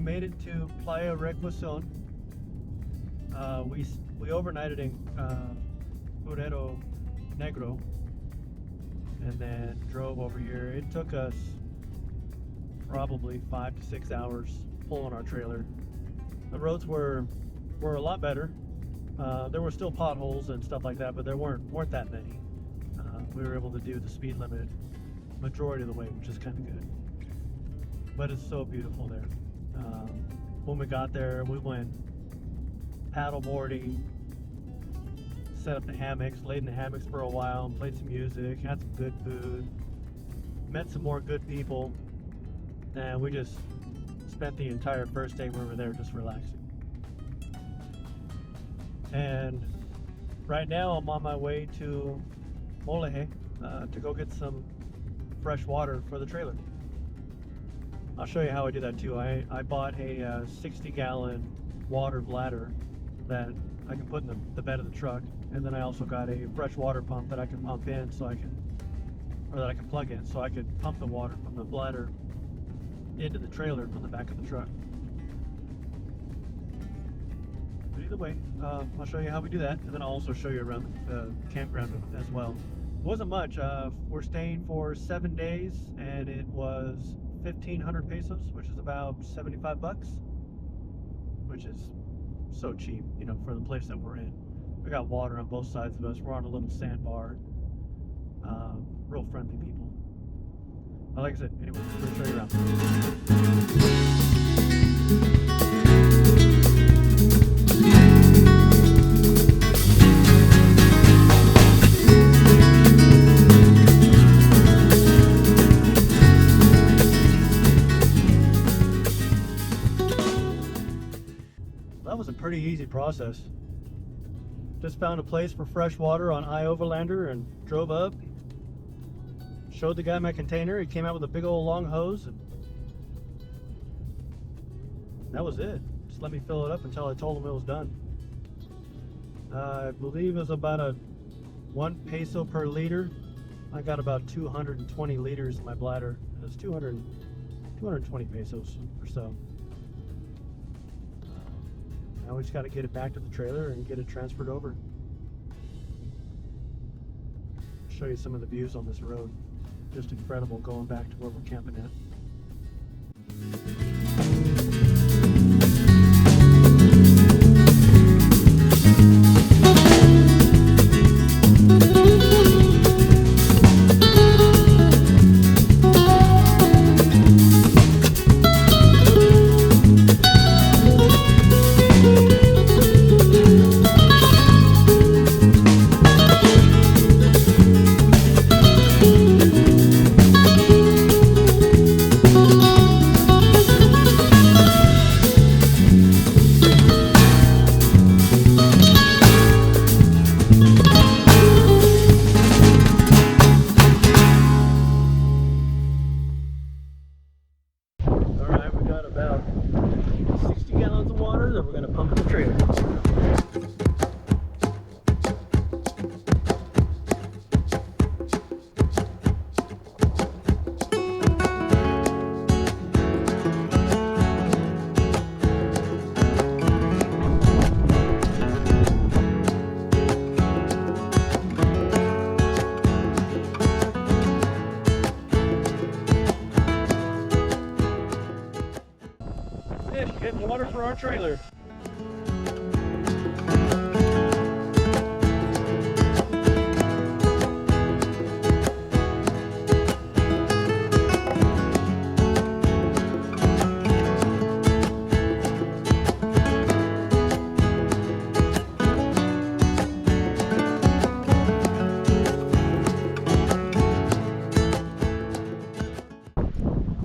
made it to Playa Requeson. We overnighted in Puerto Negro and then drove over here. It took us probably 5 to 6 hours pulling our trailer. The roads were a lot better. There were still potholes and stuff like that, but there weren't that many. We were able to do the speed limit majority of the way, which is kind of good. But it's so beautiful there. When we got there, we went paddleboarding, set up the hammocks, laid in the hammocks for a while, and played some music, had some good food, met some more good people, and we just spent the entire first day we were there just relaxing. And right now I'm on my way to Moleje to go get some fresh water for the trailer. I'll show you how I do that too. I bought a 60-gallon water bladder that I can put in the bed of the truck, and then I also got a fresh water pump that I can pump in that I can plug in so I could pump the water from the bladder into the trailer from the back of the truck. But either way, I'll show you how we do that, and then I'll also show you around the campground as well. It wasn't much. We're staying for 7 days, and it was 1,500 pesos, which is about 75 bucks, which is so cheap, you know, for the place that we're in. We got water on both sides of us. We're on a little sandbar. Real friendly people. But like I said, anyway, I'm going to show you around. That was a pretty easy process. Just found a place for fresh water on iOverlander and drove up. Showed the guy my container. He came out with a big old long hose, and that was it. Just let me fill it up until I told him it was done. I believe it was about a 1 peso per liter. I got about 220 liters in my bladder. It was 220 pesos or so. Now we just got to get it back to the trailer and get it transferred over. Show you some of the views on this road. Just incredible going back to where we're camping at. Getting water for our trailer.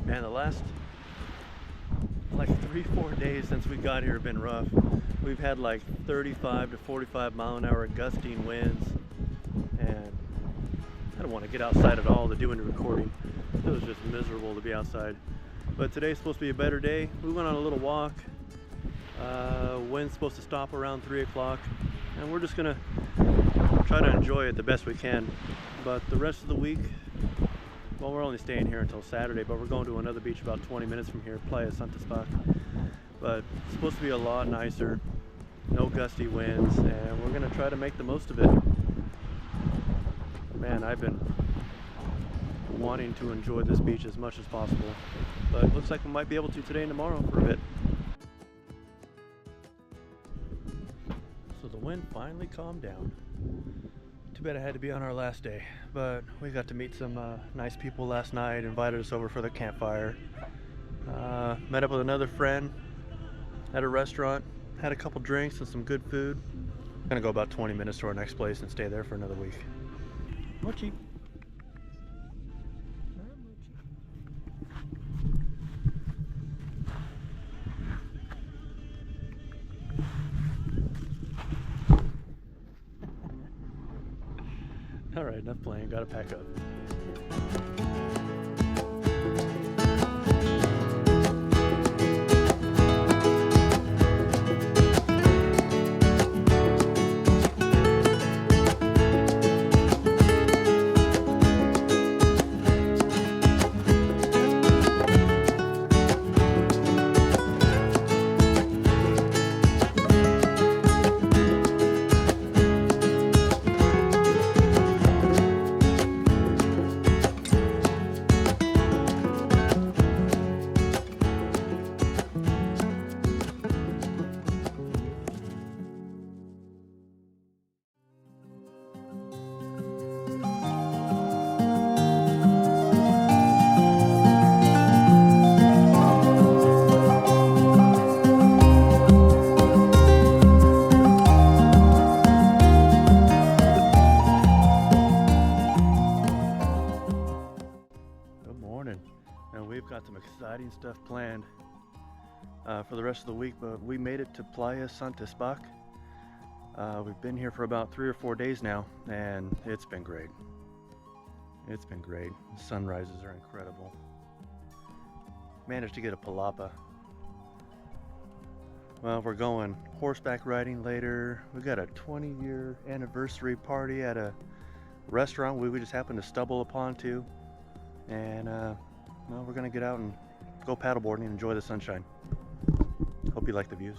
Man, the last like 3-4 days since we got here have been rough. We've had like 35 to 45 mile an hour gusting winds, and I don't want to get outside at all to do any recording. It was just miserable to be outside. But today's supposed to be a better day. We went on a little walk. Wind's supposed to stop around 3 o'clock, and we're just gonna try to enjoy it the best we can. But the rest of the week, well, we're only staying here until Saturday, but we're going to another beach about 20 minutes from here, Playa Santispac. but it's supposed to be a lot nicer, no gusty winds, and we're gonna try to make the most of it. Man, I've been wanting to enjoy this beach as much as possible, but it looks like we might be able to today and tomorrow for a bit. So the wind finally calmed down. Too bad I had to be on our last day, but we got to meet some nice people last night, invited us over for the campfire. Met up with another friend at a restaurant, had a couple drinks and some good food. Gonna go about 20 minutes to our next place and stay there for another week. Mochi. All right, enough playing, gotta pack up. Got some exciting stuff planned for the rest of the week, but we made it to Playa Santispac. We've been here for about 3 or 4 days now, and it's been great. It's been great. The sunrises are incredible. Managed to get a palapa. Well, we're going horseback riding later. We got a 20-year anniversary party at a restaurant we just happened to stumble upon too, and well, we're gonna get out and go paddleboarding and enjoy the sunshine. Hope you like the views.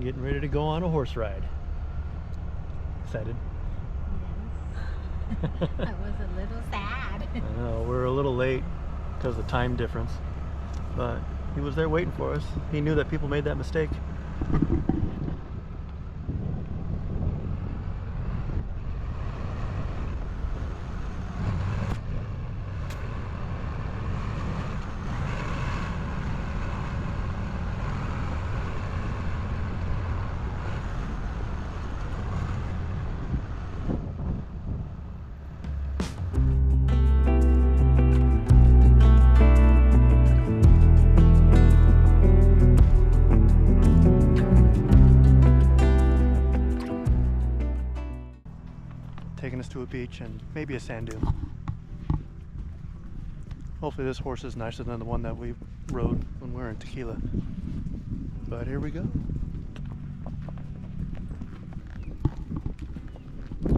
Getting ready to go on a horse ride. Excited? Yes. I was a little sad. I know, we're a little late because of the time difference, but he was there waiting for us. He knew that people made that mistake. Taking us to a beach and maybe a sand dune. Hopefully this horse is nicer than the one that we rode when we were in Tequila. But here we go.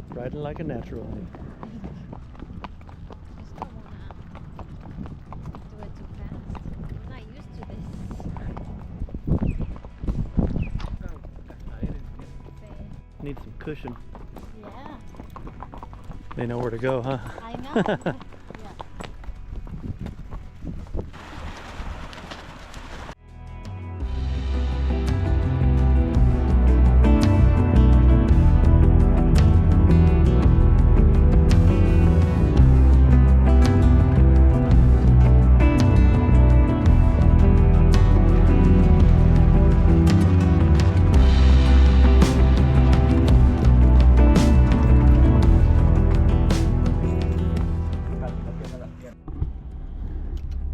Riding like a natural. Need some cushion. Yeah. They know where to go, huh? I know. Yeah.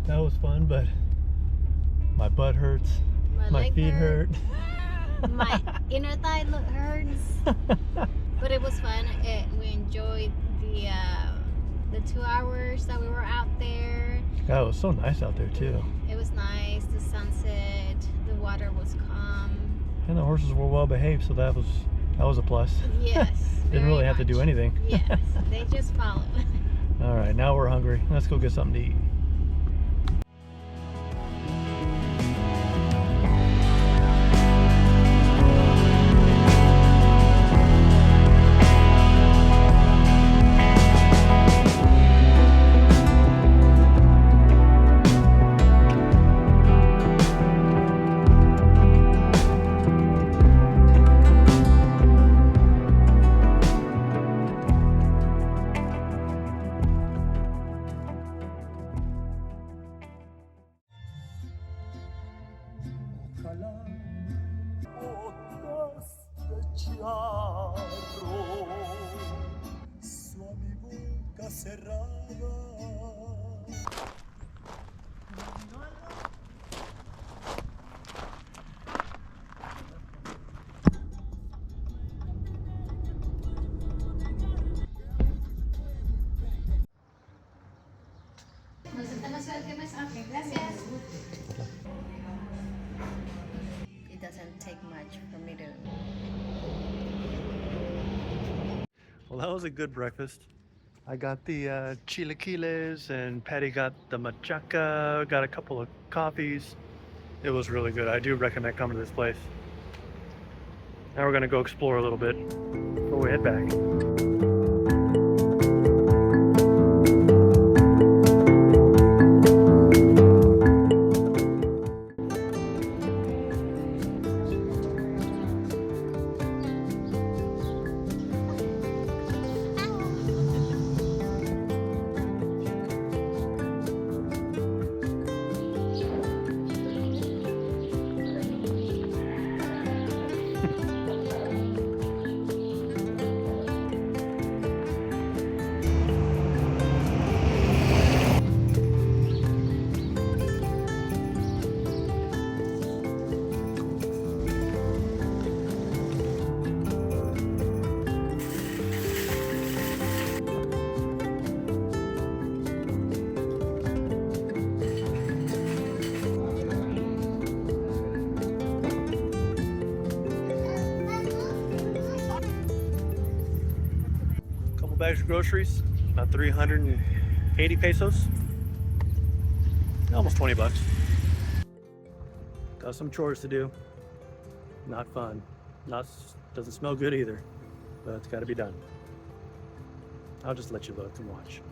That was fun, but my butt hurts. My leg feet hurt. My inner thigh hurts. But it was fun. We enjoyed the 2 hours that we were out there. God, it was so nice out there too. It was nice. The sunset. The water was calm. And the horses were well behaved, so that was a plus. Yes. Didn't really have to do anything. Yes. They just followed. All right, now we're hungry. Let's go get something to eat. It doesn't take much for me to. Well, that was a good breakfast. I got the chilaquiles and Patty got the machaca, got a couple of coffees. It was really good. I do recommend coming to this place. Now we're gonna go explore a little bit before we head back. Bags of groceries, about 380 pesos, almost 20 bucks. Got some chores to do. Not fun. Doesn't smell good either, but it's got to be done. I'll just let you look and watch.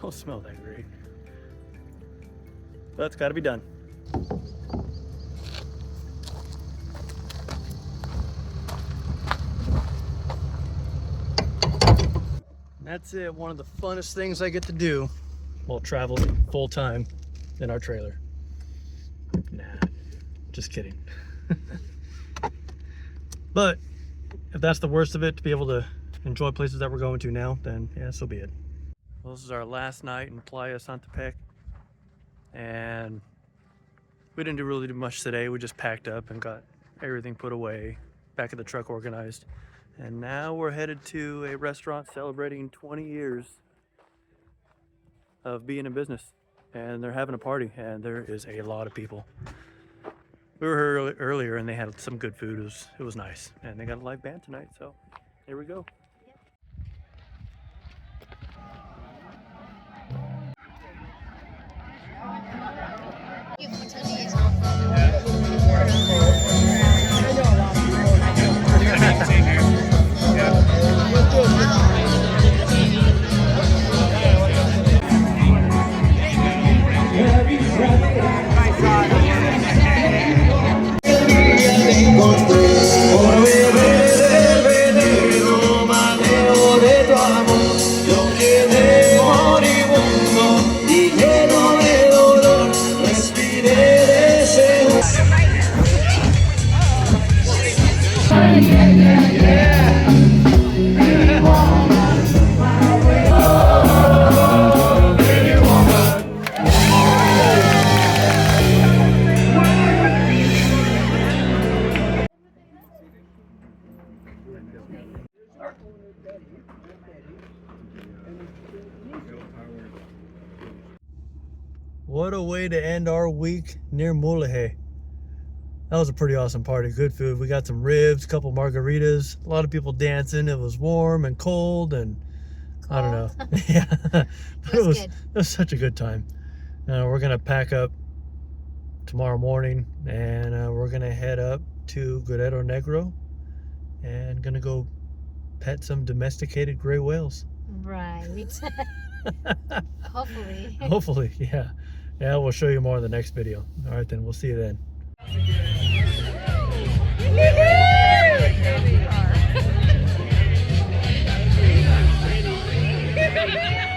Don't smell that great. But it's got to be done. That's it. One of the funnest things I get to do while traveling full time in our trailer. Nah, just kidding. But if that's the worst of it, to be able to enjoy places that we're going to now, then yeah, so be it. Well, this is our last night in Playa Santispac, and we didn't really do much today. We just packed up and got everything put away, back of the truck organized, And now we're headed to a restaurant celebrating 20 years of being in business. And they're having a party, and there is a lot of people. We were here earlier, and they had some good food. It was nice. And they got a live band tonight, so here we go. What a way to end our week near Mulegé. That was a pretty awesome party. Good food. We got some ribs, a couple margaritas, a lot of people dancing. It was warm and cold, and I don't know. Yeah, but it was such a good time. We're gonna pack up tomorrow morning, and we're gonna head up to Guerrero Negro, and gonna go pet some domesticated gray whales. Right. Hopefully. Hopefully, yeah. Yeah, we'll show you more in the next video. All right, then. We'll see you then. There we are.